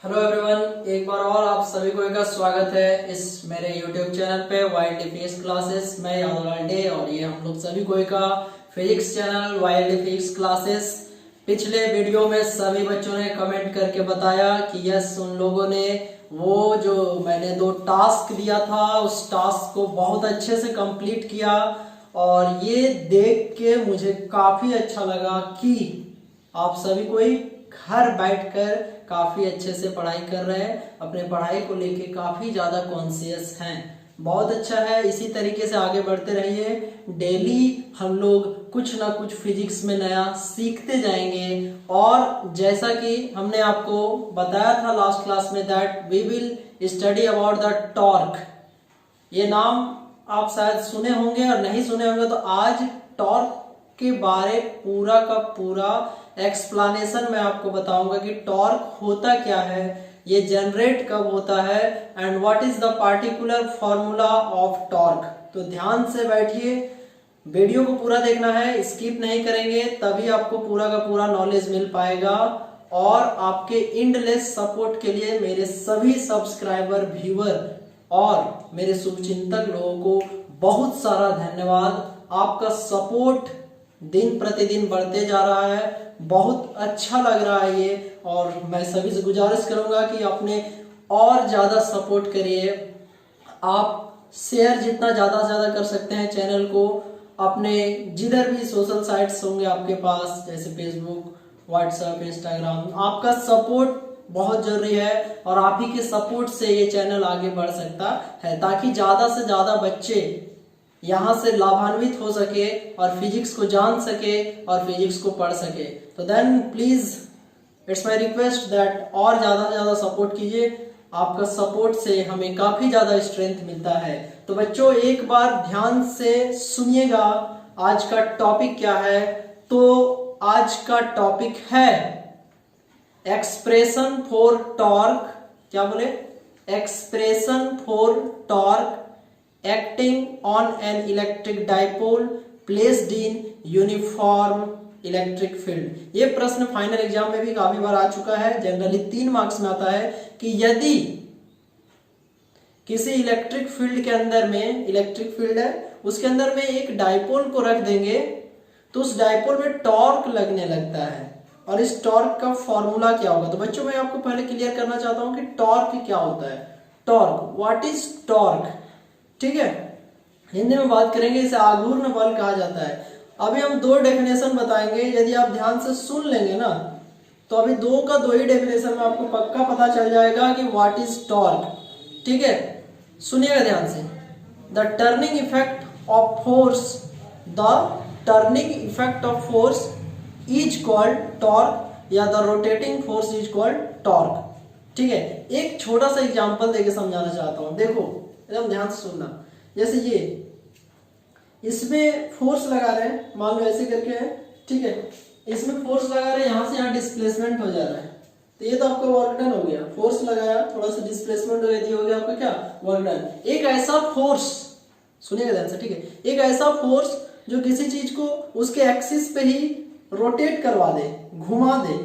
Hello everyone, एक बार और आप सभी को का स्वागत है इस मेरे YouTube चैनल पे YLD फिजिक्स क्लासेस। मैं यादवलाल डे और ये हम लोग सभी को का physics channel YLD physics classes. पिछले वीडियो में सभी बच्चों ने कमेंट करके बताया कि यस, उन लोगों ने वो जो मैंने 2 टास्क दिया था उस टास्क को बहुत अच्छे से कंप्लीट किया और ये देख के मुझे काफी अच्छा लगा कि आप सभी कोई घर बैठकर काफी अच्छे से पढ़ाई कर रहे हैं, अपने पढ़ाई को लेके काफी ज्यादा कॉन्शियस हैं। बहुत अच्छा है, इसी तरीके से आगे बढ़ते रहिए। डेली हम लोग कुछ ना कुछ फिजिक्स में नया सीखते जाएंगे और जैसा कि हमने आपको बताया था लास्ट क्लास में that we will study about the torque. ये नाम आप शायद सुने होंगे और नहीं सुने होंगे, तो आज टॉर्क के बारे पूरा का पूरा एक्सप्लेनेशन मैं आपको बताऊंगा कि टॉर्क होता क्या है, ये जनरेट कब होता है and what is the particular formula of torque. तो ध्यान से बैठिए, वीडियो को पूरा देखना है, स्किप नहीं करेंगे, तभी आपको पूरा का पूरा नॉलेज मिल पाएगा। और आपके इंडलेस सपोर्ट के लिए मेरे सभी सब्सक्राइबर, व्यूअर और मेरे शुभचिंतक लोगों को बहुत सारा धन्यवाद। आपका सपोर्ट दिन प्रतिदिन बढ़ते जा रहा है, बहुत अच्छा लग रहा है ये, और मैं सभी से गुजारिश करूंगा कि अपने और ज्यादा सपोर्ट करिए। आप शेयर जितना ज्यादा से ज्यादा कर सकते हैं चैनल को, अपने जिधर भी सोशल साइट्स होंगे आपके पास जैसे फेसबुक, व्हाट्सएप, इंस्टाग्राम, आपका सपोर्ट बहुत जरूरी है और आप ही के सपोर्ट से ये चैनल आगे बढ़ सकता है ताकि ज्यादा से ज्यादा बच्चे यहाँ से लाभान्वित हो सके और फिजिक्स को जान सके और फिजिक्स को पढ़ सके। तो then please it's my request that और ज्यादा से ज्यादा सपोर्ट कीजिए। आपका सपोर्ट से हमें काफी ज्यादा स्ट्रेंथ मिलता है। तो बच्चों एक बार ध्यान से सुनिएगा आज का टॉपिक क्या है। तो आज का टॉपिक है एक्सप्रेशन फॉर टॉर्क। क्या बोले? Expression for torque acting on an electric dipole placed in uniform electric field। ये प्रश्न फाइनल एग्जाम में भी काफी बार आ चुका है। जनरली 3 मार्क्स में आता है कि यदि किसी इलेक्ट्रिक फील्ड के अंदर में, इलेक्ट्रिक फील्ड है उसके अंदर में एक डाइपोल को रख देंगे तो उस डाइपोल में टॉर्क लगने लगता है और इस टॉर्क का फॉर्मूला क्या होगा। तो बच्चों मैं आपको पहले क्लियर करना चाहता हूं कि टॉर्क क्या होता है। Torque, what is torque? ठीक है, हिंदी में बात करेंगे, इसे आघूर्ण बल कहा जाता है। अभी हम 2 डेफिनेशन बताएंगे, यदि आप ध्यान से सुन लेंगे ना तो अभी 2 का 2 ही डेफिनेशन में आपको पक्का पता चल जाएगा कि व्हाट इज टॉर्क। ठीक है, सुनिएगा ध्यान से। The turning effect of force, the turning effect of force is called torque या the rotating force is called torque. ठीक है, एक छोटा सा एग्जांपल देके समझाना चाहता हूं। देखो एकदम ध्यान से सुनना। जैसे ये इसमें फोर्स लगा रहे हैं, मान लो ऐसे करके है, ठीक है, इसमें फोर्स लगा रहे हैं, यहां से यहां डिस्प्लेसमेंट हो जा रहा है। तो ये तो आपका वर्क डन हो गया। फोर्स लगाया, थोड़ा सा डिस्प्लेसमेंट हो गया, हो गया आपका क्या? Work done. एक ऐसा फोर्स, सुनिएगा ध्यान से, ठीक है, एक ऐसा फोर्स जो किसी चीज को उसके एक्सिस पे ही रोटेट करवा दे, घुमा दे,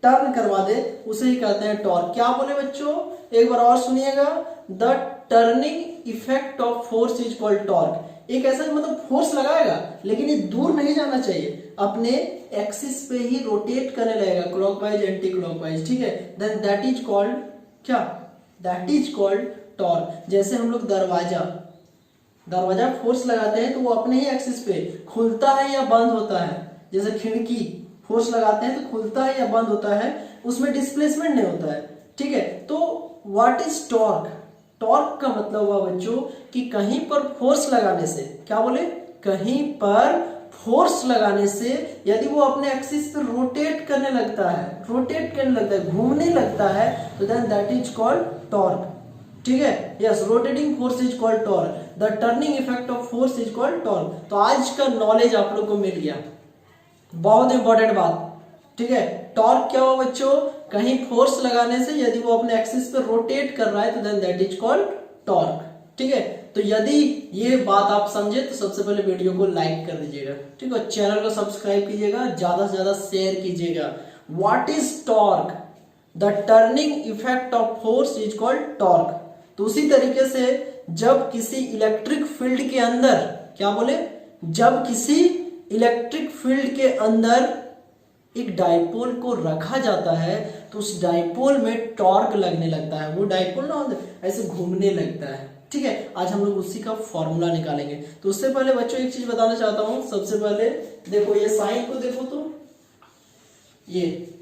टर्न करवा दे, उसे ही कहते हैं टॉर्क। क्या बोले बच्चों? एक बार और सुनिएगा। The turning effect of force is called torque. एक ऐसा मतलब फोर्स लगाएगा लेकिन ये दूर नहीं जाना चाहिए, अपने एक्सिस पे ही रोटेट करने लगेगा, क्लॉकवाइज एंटी क्लॉकवाइज। ठीक है, देन दैट इज कॉल्ड क्या? That is called torque. जैसे हम लोग दरवाजा फोर्स लगाते हैं तो वो अपने ही एक्सिस पे खुलता है या बंद होता है। जैसे खिड़की फोर्स लगाते हैं तो खुलता है या बंद होता है, उसमें डिस्प्लेसमेंट नहीं होता है। ठीक है, तो व्हाट इज टॉर्क? टॉर्क का मतलब हुआ बच्चों कि कहीं पर फोर्स लगाने से, क्या बोले? कहीं पर फोर्स लगाने से यदि वो अपने एक्सिस पे रोटेट करने लगता है, घूमने लगता है, तो then that is called torque. ठीक है, yes, rotating force is called torque, the turning effect of force is called torque. तो आज का नॉलेज आप लोग को मिल गया, बहुत इंपॉर्टेंट बात। ठीक है, टॉर्क क्या हुआ बच्चों? कहीं फोर्स लगाने से यदि वो अपने एक्सिस पे रोटेट कर रहा है तो then that is called torque. ठीक है, तो यदि ये बात आप समझे तो सबसे पहले वीडियो को लाइक कर दीजिएगा, ठीक है, चैनल को सब्सक्राइब कीजिएगा, ज्यादा से ज्यादा शेयर कीजिएगा। What is torque? The turning effect of force is called torque. तो उसी तरीके से जब किसी इलेक्ट्रिक फील्ड के अंदर, क्या बोले, जब किसी इलेक्ट्रिक फील्ड के अंदर एक डाइपोल को रखा जाता है तो उस डाइपोल में टॉर्क लगने लगता है, वो डाइपोल ना ऐसे घूमने लगता है। ठीक है, आज हम लोग उसी का फॉर्मूला निकालेंगे। तो उससे पहले बच्चों एक चीज बताना चाहता हूं। सबसे पहले देखो ये साइन को देखो, तो ये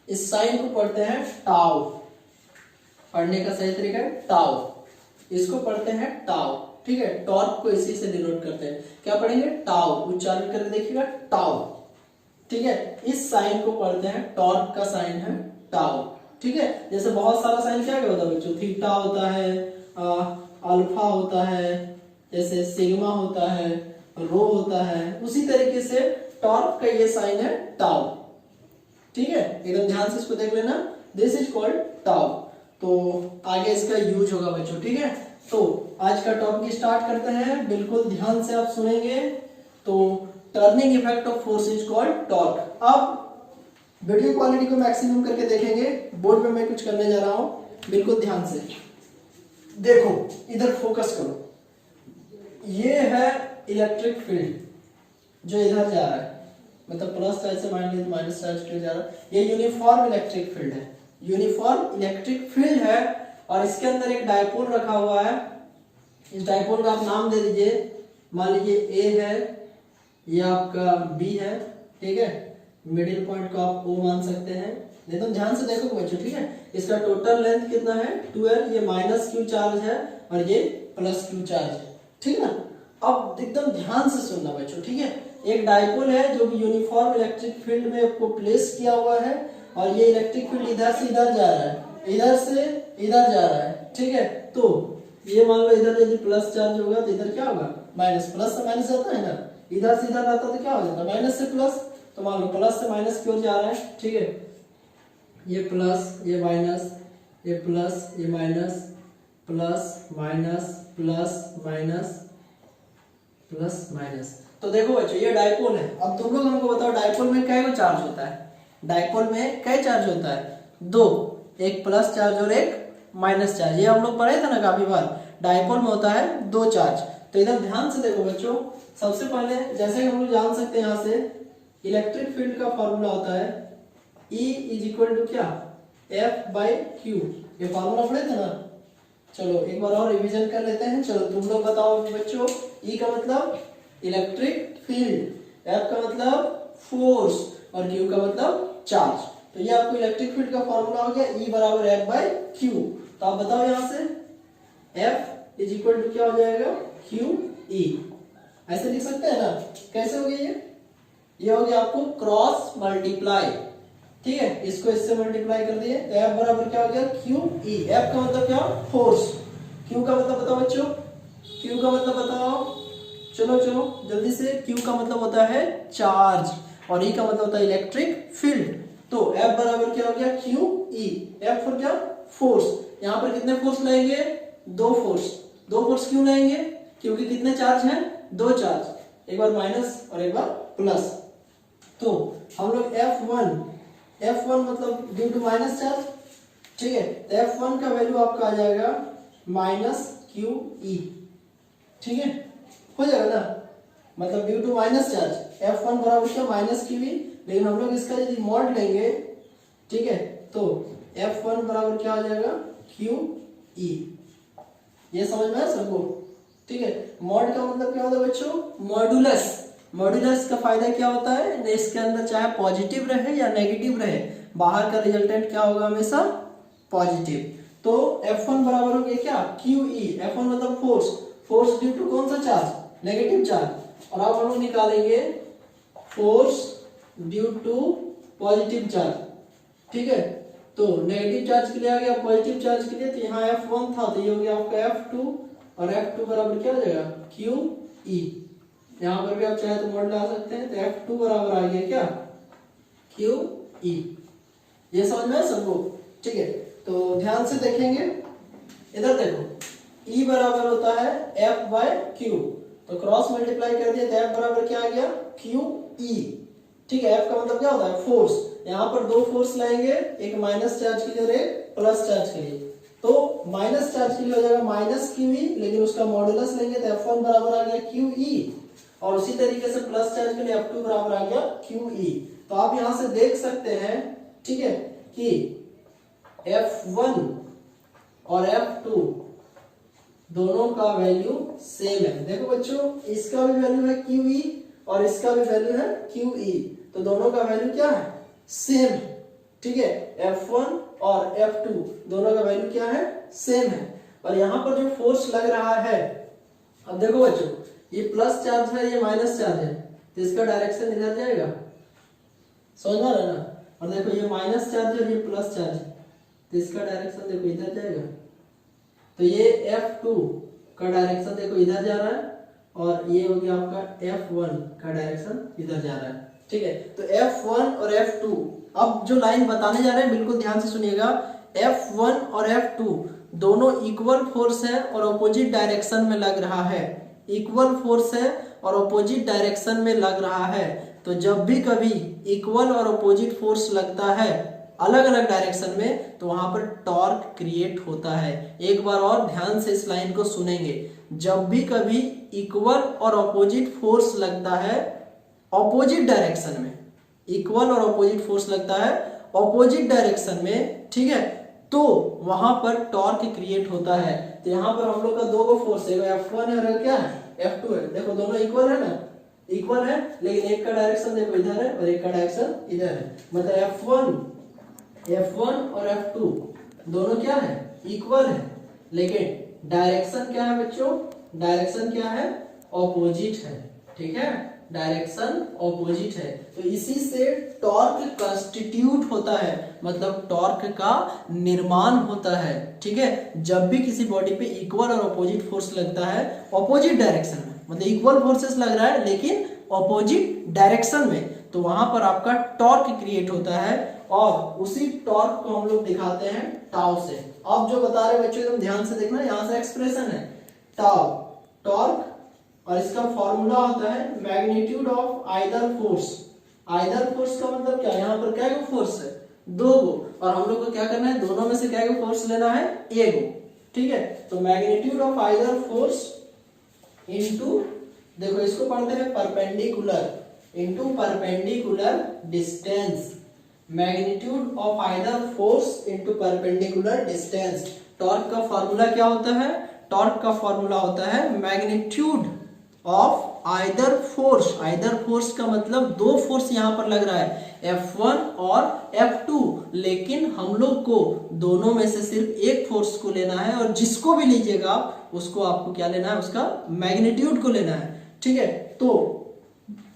इस साइन को पढ़ते हैं टाउ, पढ़ने का सही तरीका है टाउ, इसको पढ़ते हैं टाउ। ठीक है, टॉर्क को इसी से डिनोट करते हैं, क्या पढ़ेंगे, टाउ, उच्चारण करके देखिएगा टाउ। ठीक है, इस साइन को पढ़ते हैं, टॉर्क का साइन है टाउ। ठीक है, जैसे बहुत सारा साइन क्या क्या होता है बच्चों, थीटा होता है, अल्फा होता है, जैसे सिग्मा होता है, रो होता है, उसी तरीके से टॉर्क का ये साइन है टाउ। ठीक है, एकदम ध्यान से इसको देख लेना, दिस इज कॉल्ड टाउ। तो आगे इसका यूज होगा बच्चों। ठीक है, तो आज का टॉपिक स्टार्ट करते हैं, बिल्कुल ध्यान से आप सुनेंगे। तो turning effect of force is called torque. अब वीडियो क्वालिटी को मैक्सिमम करके देखेंगे, बोर्ड पे मैं कुछ करने जा रहा हूं, बिल्कुल ध्यान से देखो, इधर फोकस करो। ये है इलेक्ट्रिक फील्ड जो इधर जा रहा है, मतलब प्लस साइड से माइनस साइड के जा रहा है, ये यूनिफॉर्म इलेक्ट्रिक फील्ड है, यूनिफॉर्म इलेक्ट्रिक फील्ड है। और इसके अंदर एक डाइपोल रखा हुआ है, इस डाइपोल का आप नाम दे दीजिए, मान लीजिए ए है, ये आपका बी है। ठीक है, मिडिल पॉइंट को आप ओ मान सकते हैं। नहीं तो ध्यान से देखो बच्चों। ठीक है, इसका टोटल लेंथ कितना है 12, ये माइनस क्यू चार्ज है और ये प्लस क्यू चार्ज है। ठीक है ना, अब एकदम ध्यान से सुनना बच्चों। ठीक है, एक डाइपोल है जो कि यूनिफॉर्म इलेक्ट्रिक फील्ड में आपको प्लेस किया हुआ है, और ये इलेक्ट्रिक फील्ड इधर से इधर जा रहा है, इधर से इधर जा रहा है। ठीक है, तो ये मान लो इधर यदि प्लस चार्ज होगा तो इधर क्या होगा माइनस, प्लस से माइनस जाता है ना, इधर से इधर आता तो क्या हो जाता है माइनस से प्लस। तो मान लो प्लस से माइनस की ओर जा रहा है। ठीक है, ये प्लस, ये माइनस, ये प्लस, ये minus, plus minus plus minus plus minus. तो देखो बच्चों ये डाइपोल है। अब तुम लोग हमको बताओ डाइपोल में कै चार्ज होता है, डाइपोल में कै चार्ज होता है, दो, एक प्लस चार्ज और एक माइनस चार्ज। ये हम लोग पढ़े थे ना काफी बार, डाइपोल में होता है दो चार्ज। तो इधर ध्यान से देखो बच्चों, सबसे पहले जैसे हम लोग जान सकते हैं यहाँ से इलेक्ट्रिक फील्ड का फॉर्मूला होता है E इज इक्वल टू क्या, F बाई क्यू। ये फॉर्मूला पढ़े थे ना, चलो एक बार और रिवीजन कर लेते हैं। चलो तुम लोग बताओ बच्चों, E का मतलब इलेक्ट्रिक फील्ड, F का मतलब फोर्स और Q का मतलब चार्ज। तो ये आपको इलेक्ट्रिक फील्ड का फॉर्मूला हो गया, E बराबर F बाई क्यू। तो आप बताओ यहाँ से F इज इक्वल टू क्या हो जाएगा, क्यू ई। ऐसे लिख सकते हैं ना, कैसे हो गया ये हो गया आपको क्रॉस मल्टीप्लाई। ठीक है, इसको इससे मल्टीप्लाई कर दिए तो F बराबर क्या हो गया, क्यू ई। F का मतलब क्या, फोर्स। Q का मतलब बताओ बच्चों, Q का मतलब बताओ, चलो चलो जल्दी से। Q का मतलब होता है चार्ज और E का मतलब होता है इलेक्ट्रिक फील्ड। तो F बराबर क्या हो गया, क्यू ई। F for क्या, फोर्स। यहाँ पर कितने फोर्स लगेंगे, दो फोर्स। दो फोर्स क्यों लगेंगे, क्योंकि कितने चार्ज हैं, दो चार्ज, एक बार माइनस और एक बार प्लस। तो हम लोग F1 मतलब ड्यू टू माइनस चार्ज। ठीक है, तो F1 का वैल्यू आपका आ जाएगा माइनस क्यू ई। ठीक है, हो जाएगा ना, मतलब due to minus charge F1 बराबर क्या, माइनस क्यू ई। लेकिन हम लोग इसका यदि मॉड लेंगे, ठीक है, तो F1 बराबर क्या हो जाएगा, क्यू ई। ये समझ में है सबको। ठीक है, मॉड का मतलब क्या होता है बच्चों, मॉडुलस। मॉडुलस का फायदा क्या होता है, इसके अंदर चाहे पॉजिटिव रहे या नेगेटिव रहे, बाहर का रिजल्टेंट क्या होगा, हमेशा पॉजिटिव। तो F1 बराबर हो गया क्या, QE। F1 मतलब फोर्स, फोर्स ड्यू टू कौन सा चार्ज, नेगेटिव चार्ज। और अब हम लोग निकालेंगे force due to positive charge. ठीक है, तो नेगेटिव चार्ज के लिए आ गया, पॉजिटिव चार्ज के लिए तो यहाँ F1 था तो ये हो गया आपका F2, और F2 बराबर क्या हो जाएगा, QE। यहाँ पर भी आप चाहे तो मॉड ला सकते हैं, तो F2 बराबर आ गया क्या, QE। ये समझ में सबको। ठीक है, तो ध्यान से देखेंगे, इधर देखो E बराबर होता है F बाय Q, तो क्रॉस मल्टीप्लाई कर दिया तो F बराबर क्या आ गया, QE। ठीक है, F का मतलब क्या होता है, फोर्स। यहाँ पर दो फोर्स लाएंगे, एक माइनस चार्ज के लिए और एक प्लस चार्ज के लिए। तो माइनस चार्ज के लिए हो जाएगा माइनस QE, लेकिन उसका मॉडुलस लेंगे तो F1 बराबर आ गया QE, और उसी तरीके से प्लस चार्ज के लिए F2 बराबर आ गया QE। तो आप यहां से देख सकते हैं, ठीक है, कि F1 और F2 दोनों का वैल्यू सेम है। देखो बच्चों, इसका भी वैल्यू है QE और इसका भी वैल्यू है QE, तो दोनों का वैल्यू क्या है, सेम है। ठीक है, F1 और F2 दोनों का वैल्यू क्या है, सेम है। और यहां पर जो फोर्स लग रहा है, अब देखो बच्चों, ये प्लस चार्ज है, ये माइनस चार्ज है, तो इसका डायरेक्शन इधर जाएगा, समझ में आ रहा है ना। और देखो ये माइनस चार्ज है और ये प्लस चार्ज है, तो इसका डायरेक्शन देखो इधर जाएगा। तो ये F2 का डायरेक्शन देखो इधर जा रहा है, और ये हो गया आपका F1 का डायरेक्शन इधर जा रहा है। ठीक है, तो F1 और F2, अब जो लाइन बताने जा रहे हैं बिल्कुल ध्यान से सुनिएगा। F1 और F2 दोनों इक्वल फोर्स है और अपोजिट डायरेक्शन में लग रहा है, इक्वल फोर्स है और अपोजिट डायरेक्शन में लग रहा है। तो जब भी कभी इक्वल और अपोजिट फोर्स लगता है अलग अलग डायरेक्शन में, तो वहां पर टॉर्क क्रिएट होता है। एक बार और ध्यान से इस लाइन को सुनेंगे, जब भी कभी इक्वल और अपोजिट फोर्स लगता है ऑपोजिट डायरेक्शन में, इक्वल और अपोजिट फोर्स लगता है ऑपोजिट डायरेक्शन में, ठीक है, तो वहां पर टॉर्क क्रिएट होता है। तो यहाँ पर हम लोग का दो फोर्स है, F1 है और क्या है, F2 है। देखो दोनों इक्वल है ना, इक्वल है, लेकिन एक का डायरेक्शन देखो इधर है और एक का डायरेक्शन इधर है। मतलब F1 और F2 दोनों क्या है, इक्वल है, लेकिन डायरेक्शन क्या है बच्चों, डायरेक्शन क्या है, ऑपोजिट है। ठीक है, डायरेक्शन ऑपोजिट है। तो इसी से टॉर्क कंस्टिट्यूट होता है, मतलब टॉर्क का निर्माण होता है। ठीक है, जब भी किसी बॉडी पे इक्वल और ऑपोजिट फोर्स लगता है ऑपोजिट डायरेक्शन में, मतलब इक्वल फोर्सेस लग रहा है लेकिन ऑपोजिट डायरेक्शन में, तो वहां पर आपका टॉर्क क्रिएट होता है। और उसी टॉर्क को हम लोग दिखाते हैं टाउ से। अब जो बता रहे बच्चों एकदम ध्यान से देखना, यहां से एक्सप्रेशन है टाउ, टॉर्क, और इसका फॉर्मूला होता है magnitude of either force. Either force का मतलब क्या, यहाँ पर क्या फोर्स है, दो गो, और हम लोग को क्या करना है, दोनों में से क्या फोर्स लेना है, एक गो। ठीक है, तो magnitude of either force into, देखो इसको पढ़ते हैं perpendicular, into perpendicular distance. Magnitude of either force into perpendicular distance. Torque का फॉर्मूला क्या होता है, टॉर्क का फॉर्मूला होता है magnitude of either force. Either force का मतलब दो फोर्स यहां पर लग रहा है, F1 और F2, लेकिन हम लोग को दोनों में से सिर्फ एक फोर्स को लेना है, और जिसको भी लीजिएगा आप उसको आपको क्या लेना है, उसका मैग्नीट्यूड को लेना है। ठीक है, तो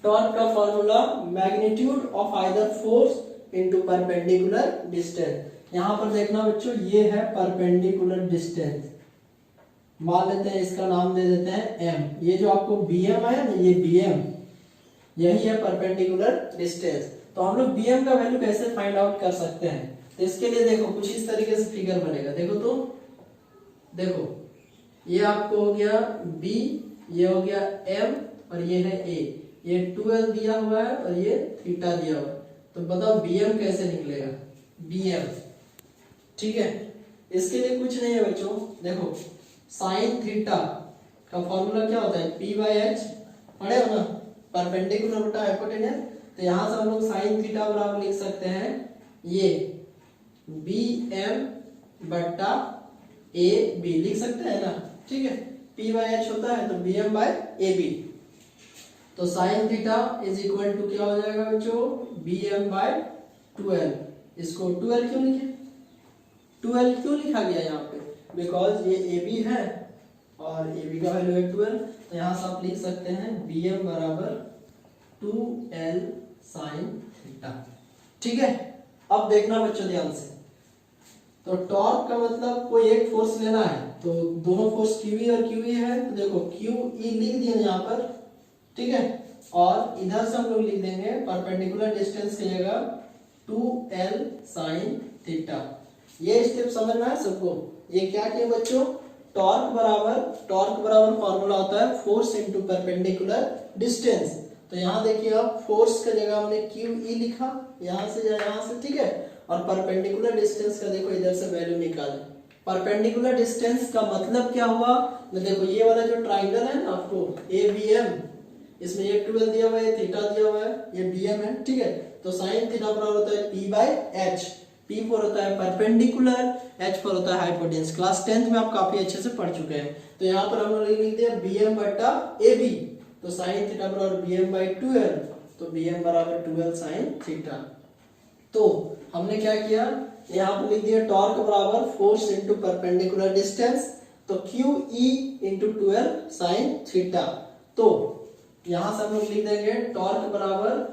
टॉर्क का formula magnitude of either force into perpendicular distance. यहां पर देखना बच्चों, ये है परपेंडिकुलर डिस्टेंस, मान लेते हैं इसका नाम दे देते हैं m। ये जो आपको bm है ना, ये bm, यही है परपेंडिकुलर डिस्टेंस। तो हम लोग bm का वैल्यू कैसे फाइंड आउट कर सकते हैं, तो इसके लिए देखो कुछ इस तरीके से फिगर बनेगा। देखो तो देखो, ये आपको हो गया b, ये हो गया m, और ये है a। ये 12 दिया हुआ है और ये थीटा दिया हुआ है, तो बताओ bm कैसे निकलेगा, bm। ठीक है, इसके लिए कुछ नहीं है बच्चों, देखो साइन थीटा का फॉर्मूला क्या होता है, p/h, पढ़े हो ना, परपेंडिकुलर बटा हाइपोटेन्यूज। तो यहां से हम लोग साइन थीटा बराबर लिख सकते हैं ये bm बटा ab, लिख सकते हैं ना। ठीक है, p/h होता है तो bm/ab। तो sine theta is equal to क्या हो जाएगा बच्चों, bm/12। इसको 12 क्यों लिखे, 12 क्यों लिखा गया यहाँ पे, बिकॉज ये AB है और AB का वैल्यू है 12, तो यहाँ से आप लिख सकते हैं bm बराबर 2l साइन थीटा। ठीक है, अब देखना बच्चों ध्यान से, तो टॉर्क का मतलब कोई एक फोर्स लेना है, तो दोनों फोर्स QE और QE है, तो देखो QE लिख दिया यहाँ पर। ठीक है, और इधर से हम लोग लिख देंगे परपेंडिकुलर डिस्टेंस की जगह 2l साइन थीटा। ये स्टेप समझना है सबको। ये क्या किया बच्चों, टॉर्क बराबर फॉर्मूला होता है फोर्स इनटू परपेंडिकुलर डिस्टेंस। तो यहाँ देखिए आप फोर्स का जगह हमने क्यू ई लिखा यहाँ से या यहाँ से, ठीक है। और परपेंडिकुलर डिस्टेंस का देखो इधर से वैल्यू निकाले। परपेंडिकुलर डिस्टेंस का मतलब क्या हुआ, तो देखो ये वाला जो ट्राइंगल है ना आपको ए बी एम, इसमें ये 12 दिया हुआ है, थीटा दिया हुआ है, ये बी एम है, ठीक है। तो साइन थीटा बराबर होता है P by H. P for होता है परपेंडिकुलर, H फॉर होता है हाइपोटेन्यूज। क्लास 10th में आप काफी अच्छे से पढ़ चुके हैं। तो यहाँ पर हम लोग लिख दिया bm बटा ab, तो साइन थीटा बराबर bm बाई 12, तो bm बराबर 12 साइन थीटा। तो हमने क्या किया, यहाँ पर लिख दिया टॉर्क बराबर फोर्स इनटू परपेंडिकुलर डिस्टेंस, तो QE इनटू 12 साइन थीटा। तो यहाँ से हम लोग लिख देंगे टॉर्क बराबर,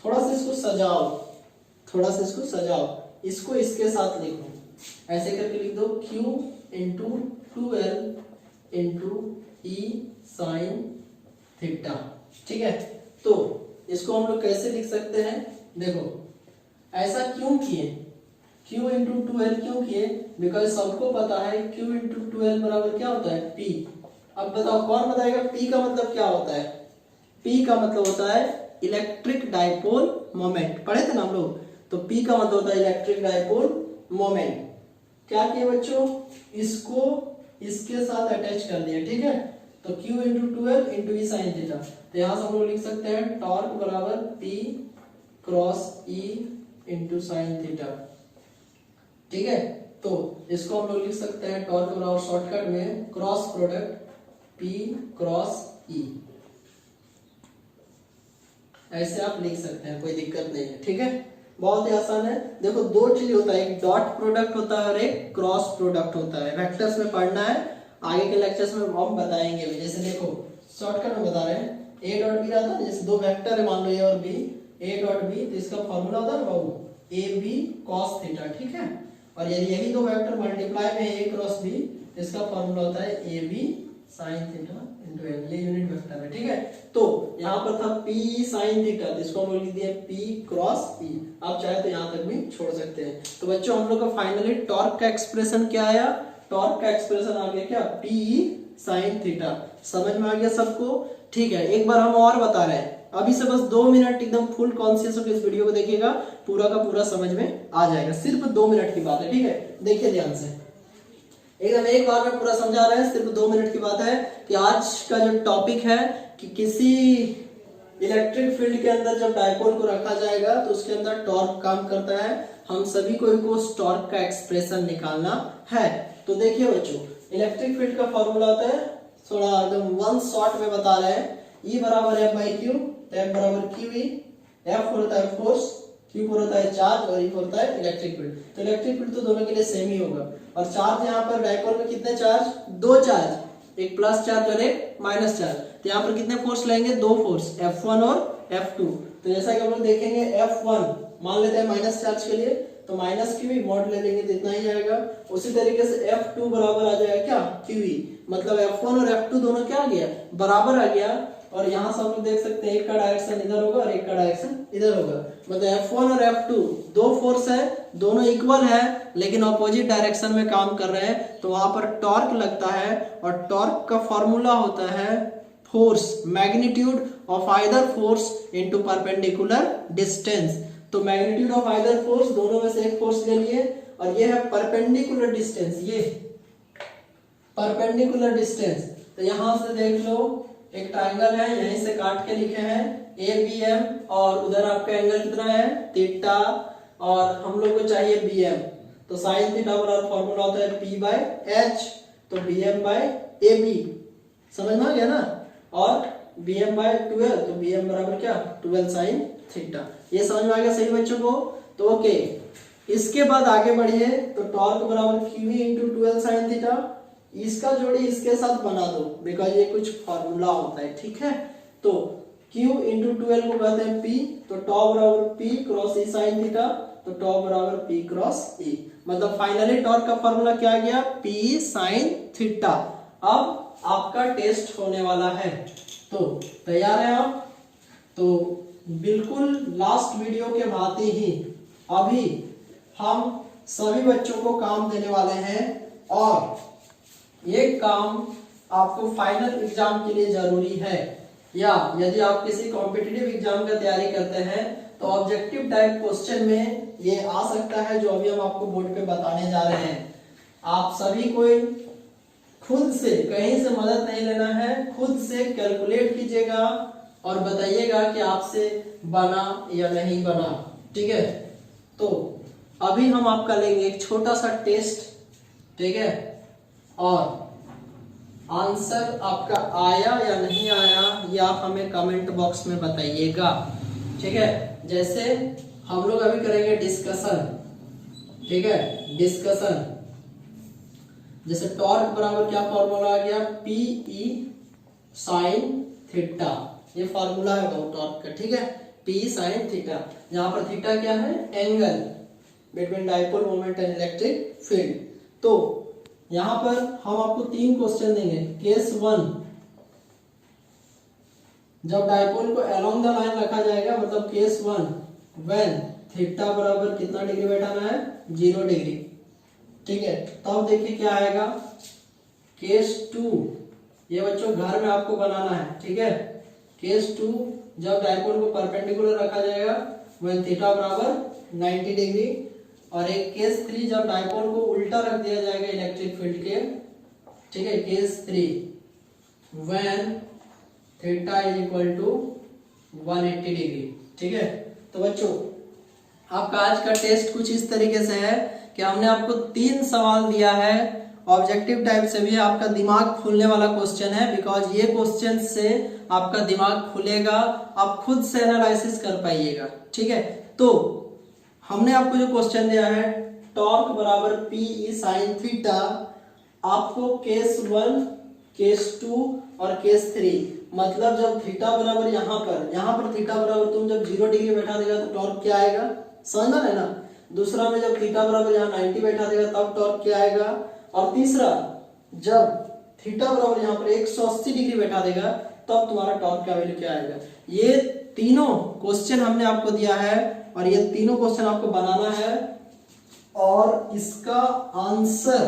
थोड़ा सा इसको सजाओ, थोड़ा सा इसको सजाओ, इसको इसके साथ लिखो, ऐसे करके लिख दो Q into 12 into E sine theta, ठीक है। तो इसको हम लोग कैसे लिख सकते हैं, देखो ऐसा क्यों किए, Q इंटू 12 क्यों किए, बिकॉज सबको पता है Q इंटू 12 बराबर क्या होता है P। अब बताओ कौन बताएगा P का मतलब क्या होता है। P का मतलब होता है इलेक्ट्रिक डाइपोल मोमेंट, पढ़े थे ना हम लोग। तो P का मतलब होता है इलेक्ट्रिक डाइपोल मोमेंट। क्या किया बच्चों, इसको इसके साथ अटैच कर दिया, ठीक है। तो Q इंटू 12 इंटू ई साइन थीटा, तो यहां से हम लोग लिख सकते हैं टॉर्क बराबर P cross E into sine theta, ठीक है। तो इसको हम लोग लिख सकते हैं टॉर्क बराबर शॉर्टकट में cross product P cross E, ऐसे आप लिख सकते हैं, कोई दिक्कत नहीं है, ठीक है। बहुत ही आसान है। देखो दो चीज होता है, एक डॉट प्रोडक्ट होता है और एक क्रॉस प्रोडक्ट होता है। वेक्टर्स में पढ़ना है, आगे के लेक्चर्स में हम बताएंगे भी। जैसे देखो शॉर्टकट में बता रहे हैं, ए डॉट बी रहता है, जैसे दो वेक्टर है मान लो ए और बी, ए डॉट बी, तो इसका फॉर्मूला होता है ना बाबू ए बी कॉस थीटा, ठीक है। और यदि यही दो वेक्टर मल्टीप्लाई में ए क्रॉस बी, तो इसका फॉर्मूला होता है A B sine theta into L, ये यूनिट वेक्टर है, ठीक है। तो यहाँ पर था P साइन थीटा, तो इसको हम लोग लिख दिए P क्रॉस E। आप चाहे तो यहाँ तक भी छोड़ सकते हैं। तो बच्चों हम लोग का फाइनली टॉर्क का एक्सप्रेशन क्या आया, टॉर्क का एक्सप्रेशन आ गया क्या P साइन थीटा। समझ में आ गया सबको, ठीक है। एक बार हम और बता रहे हैं, अभी से बस 2 मिनट एकदम फुल कॉन्शियस होकर इस वीडियो को देखिएगा, पूरा का पूरा समझ में आ जाएगा। सिर्फ 2 मिनट की बात है, ठीक है। देखिए ध्यान से, एकदम एक बार में पूरा समझा रहे हैं, सिर्फ 2 मिनट की बात है कि आज का जो टॉपिक है कि किसी इलेक्ट्रिक फील्ड के अंदर जब डायपोल को रखा जाएगा तो उसके अंदर टॉर्क काम करता है। हम सभी को उस टॉर्क का एक्सप्रेशन निकालना है। तो देखिए बच्चों, इलेक्ट्रिक फील्ड का फॉर्मूला होता है, थोड़ा एकदम वन शॉट में बता रहे हैं, E बराबर F बाई क्यू, F बराबर क्यू ई, F होता है फोर्स, Q पर होता है चार्ज और E पर होता है इलेक्ट्रिक फील्ड। तो इलेक्ट्रिक फील्ड तो दोनों के लिए सेम ही होगा। और चार्ज यहाँ पर डायपोल में कितने चार्ज, 2 चार्ज, एक प्लस चार्ज और एक माइनस चार्ज। तो यहाँ पर कितने फोर्स लेंगे, 2 फोर्स, F1 और F2। तो जैसा कि हम लोग देखेंगे F1 मान लेते हैं माइनस चार्ज के लिए, तो माइनस क्यू ई मॉड ले लेंगे तो इतना ही आएगा। उसी तरीके से F2 बराबर आ जाएगा क्या, क्यू ई, मतलब F1 और F2 दोनों क्या आ गया, बराबर आ गया। और यहाँ से हम लोग देख सकते हैं एक का डायरेक्शन इधर होगा और एक का डायरेक्शन इधर होगा, मतलब F1 और F2 दो फोर्स है, दोनों इक्वल है लेकिन ऑपोजिट डायरेक्शन में काम कर रहे हैं, तो वहां पर टॉर्क लगता है। और टॉर्क का फॉर्मूला होता है force, magnitude of either force into perpendicular distance. तो मैग्नीट्यूड ऑफ आइदर फोर्स, दोनों में से एक फोर्स ले लिए, और ये है परपेंडिकुलर डिस्टेंस, ये परपेंडिकुलर डिस्टेंस। तो यहां से देख लो एक ट्राइंगल है, यहीं से काट के लिखे हैं ABM, और उधर आपका एंगल कितना है, थीटा, और हम लोग को चाहिए BM। तो साइन थीटा बराबर फॉर्मूला होता है P बाय H, तो BM बाय AB, समझ में आ गया ना। और BM बाय 12, तो BM बराबर क्या, 12 साइन थीटा। ये समझ में आ गया सही बच्चों को। तो ओके, इसके बाद आगे बढ़िए, तो टॉर्क बराबर QE इंटू 12 साइन थीटा, इसका जोड़ी इसके साथ बना दो, बिकॉज ये कुछ फॉर्मूला होता है, ठीक है। तो Q इंटू 12 को कहते हैं P, तो टॉ बराबर P cross E sine theta, तो टॉ बराबर P क्रॉस E, मतलब फाइनली टॉर्क का फॉर्मूला क्या आ गया, P साइन थीटा। अब आपका टेस्ट होने वाला है, तो तैयार है आप। तो बिल्कुल लास्ट वीडियो के भांति ही अभी हम सभी बच्चों को काम देने वाले हैं, और ये काम आपको फाइनल एग्जाम के लिए जरूरी है। या यदि आप किसी कॉम्पिटिटिव एग्जाम का तैयारी करते हैं तो ऑब्जेक्टिव टाइप क्वेश्चन में ये आ सकता है, जो अभी हम आपको बोर्ड पे बताने जा रहे हैं। आप सभी को खुद से कहीं से मदद नहीं लेना है, खुद से कैलकुलेट कीजिएगा और बताइएगा कि आपसे बना या नहीं बना। ठीक है, तो अभी हम आपका लेंगे एक छोटा सा टेस्ट, ठीक है, और आंसर आपका आया या नहीं आया ये आप हमें कमेंट बॉक्स में बताइएगा। ठीक है, जैसे हम लोग अभी करेंगे डिस्कशन। ठीक है, डिस्कशन। जैसे टॉर्क बराबर क्या फॉर्मूला आ गया, पीई साइन थीटा, ये फॉर्मूला है टॉर्क का। ठीक है, पी साइन थीटा, यहाँ पर थीटा क्या है, angle between dipole moment and electric field. तो यहाँ पर हम आपको 3 क्वेश्चन देंगे। केस 1, जब डाइपोल को अलोंग द लाइन रखा जाएगा, मतलब केस 1 व्हेन थीटा बराबर कितना डिग्री बैठाना है, 0 डिग्री। ठीक है, तब देखिए क्या आएगा। केस 2, ये बच्चों घर में आपको बनाना है। ठीक है, केस 2 जब डाइपोल को परपेंडिकुलर रखा जाएगा व्हेन थीटा बराबर 90 डिग्री, और एक केस 3 जब डाइपोल को उल्टा रख दिया जाएगा इलेक्ट्रिक फील्ड के। ठीक है, case 3 when theta is equal to 180 degree. ठीक है, तो बच्चों आपका आज का टेस्ट कुछ इस तरीके से है कि हमने आपको 3 सवाल दिया है। ऑब्जेक्टिव टाइप से भी आपका दिमाग खुलने वाला क्वेश्चन है, बिकॉज ये क्वेश्चन से आपका दिमाग खुलेगा, आप खुद से एनालिसिस कर पाइएगा। ठीक है, तो हमने आपको जो क्वेश्चन दिया है, टॉर्क बराबर पी साइन थीटा, आपको केस 1, केस 2 और केस 3, मतलब जब थीटा बराबर यहाँ पर थीटा बराबर तुम जब 0 डिग्री बैठा देगा तो टॉर्क क्या आएगा, समझना है ना। दूसरा में जब थीटा बराबर यहाँ 90 बैठा देगा तब टॉर्क क्या आएगा, और तीसरा जब थीटा बराबर यहाँ पर 180 डिग्री बैठा देगा तब तुम्हारा टॉर्क का वैल्यू क्या आएगा। ये तीनों क्वेश्चन हमने आपको दिया है और ये तीनों क्वेश्चन आपको बनाना है, और इसका आंसर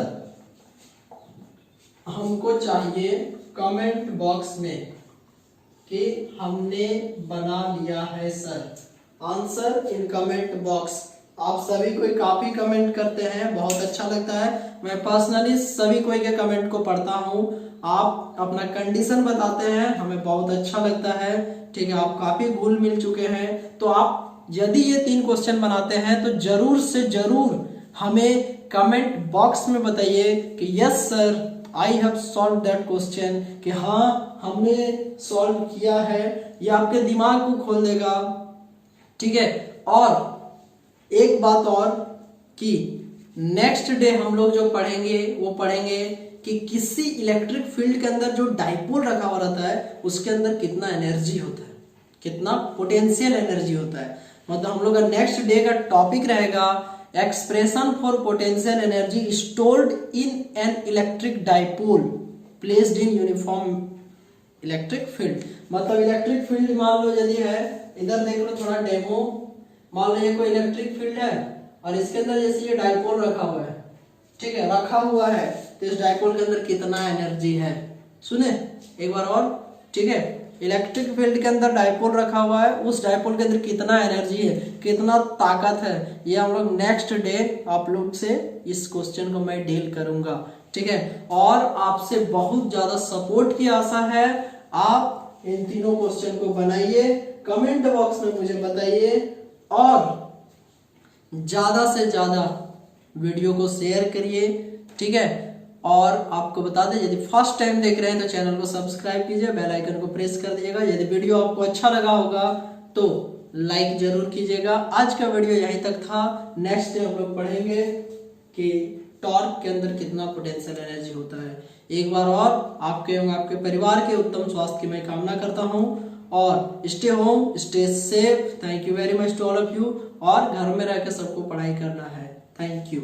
हमको चाहिए कमेंट बॉक्स में कि हमने बना लिया है sir. Answer in comment box. आप सभी कोई काफी कमेंट करते हैं, बहुत अच्छा लगता है। मैं पर्सनली सभी कोई के कमेंट को पढ़ता हूँ। आप अपना कंडीशन बताते हैं, हमें बहुत अच्छा लगता है। ठीक है, आप काफी घुल मिल चुके हैं, तो आप यदि ये 3 क्वेश्चन बनाते हैं तो जरूर से जरूर हमें कमेंट बॉक्स में बताइए कि yes sir I have solve that question, कि हाँ हमने सॉल्व किया है। ये आपके दिमाग को खोल देगा। ठीक है, और एक बात और कि नेक्स्ट डे हम लोग जो पढ़ेंगे वो पढ़ेंगे कि किसी इलेक्ट्रिक फील्ड के अंदर जो डाइपोल रखा हुआ रहता है उसके अंदर कितना एनर्जी होता है, कितना पोटेंशियल एनर्जी होता है। मतलब हम लोग का नेक्स्ट डे का टॉपिक रहेगा expression for potential energy stored in an electric dipole placed in uniform electric field. मतलब इलेक्ट्रिक फील्ड मान लो यदि है, इधर देख लो थोड़ा डेमो, मान लो ये कोई इलेक्ट्रिक फील्ड है और इसके अंदर जैसे ये डाइपोल रखा हुआ है। ठीक है, रखा हुआ है तो इस डाइपोल के अंदर कितना एनर्जी है, सुने एक बार और। ठीक है, इलेक्ट्रिक फील्ड के अंदर डाइपोल रखा हुआ है, उस डाइपोल के अंदर कितना एनर्जी है, कितना ताकत है, ये हम लोग नेक्स्ट डे आप लोग से इस क्वेश्चन को मैं डील करूंगा। ठीक है, और आपसे बहुत ज्यादा सपोर्ट की आशा है। आप इन तीनों क्वेश्चन को बनाइए, कमेंट बॉक्स में मुझे बताइए, और ज्यादा से ज्यादा वीडियो को शेयर करिए। ठीक है, और आपको बता दें यदि फर्स्ट टाइम देख रहे हैं तो चैनल को सब्सक्राइब कीजिए, बेल आइकन को प्रेस कर दीजिएगा। यदि वीडियो आपको अच्छा लगा होगा तो लाइक जरूर कीजिएगा। आज का वीडियो यहीं तक था। नेक्स्ट डे हम लोग पढ़ेंगे कि टॉर्क के अंदर कितना पोटेंशियल एनर्जी होता है। एक बार और आपके एवं आपके परिवार के उत्तम स्वास्थ्य की मैं कामना करता हूँ, और stay home, stay safe. Thank you very much to all of you. और घर में रहकर सबको पढ़ाई करना है। Thank you.